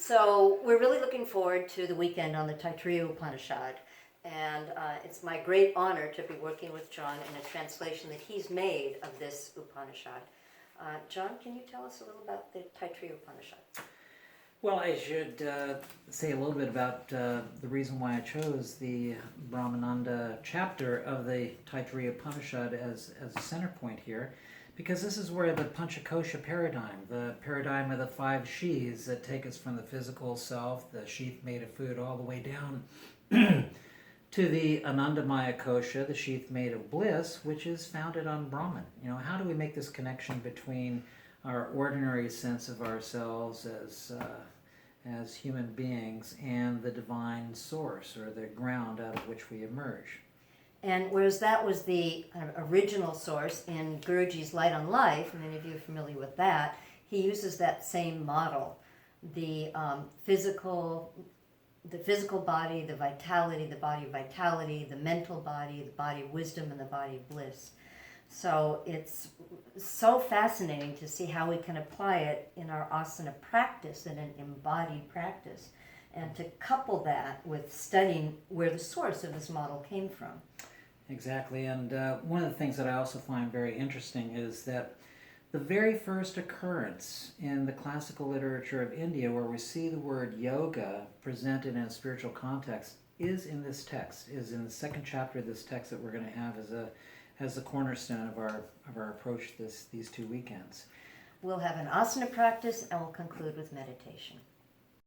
So we're really looking forward to the weekend on the Taittiriya Upanishad, and it's my great honor to be working with John in a translation that he's made of this Upanishad. John, can you tell us a little about the Taittiriya Upanishad? Well, I should say a little bit about the reason why I chose the Brahmananda chapter of the Taittiriya Upanishad as a center point here, because this is where the Pancha-Kośa paradigm, the paradigm of the 5 sheaths that take us from the physical self, the sheath made of food, all the way down to the Anandamaya Kosha, the sheath made of bliss, which is founded on Brahman. You know, how do we make this connection between our ordinary sense of ourselves as human beings and the divine source, or the ground out of which we emerge? And whereas that was the original source in Guruji's Light on Life, many of you are familiar with that, he uses that same model. The physical body, the vitality, the body of vitality, the mental body, the body of wisdom, and the body of bliss. So it's so fascinating to see how we can apply it in our asana practice, in an embodied practice, and to couple that with studying where the source of this model came from. Exactly, and one of the things that I also find very interesting is that the very first occurrence in the classical literature of India where we see the word yoga presented in a spiritual context is in this text, is in the 2nd chapter of this text that we're going to have as the cornerstone of our approach these 2 weekends. We'll have an asana practice and we'll conclude with meditation.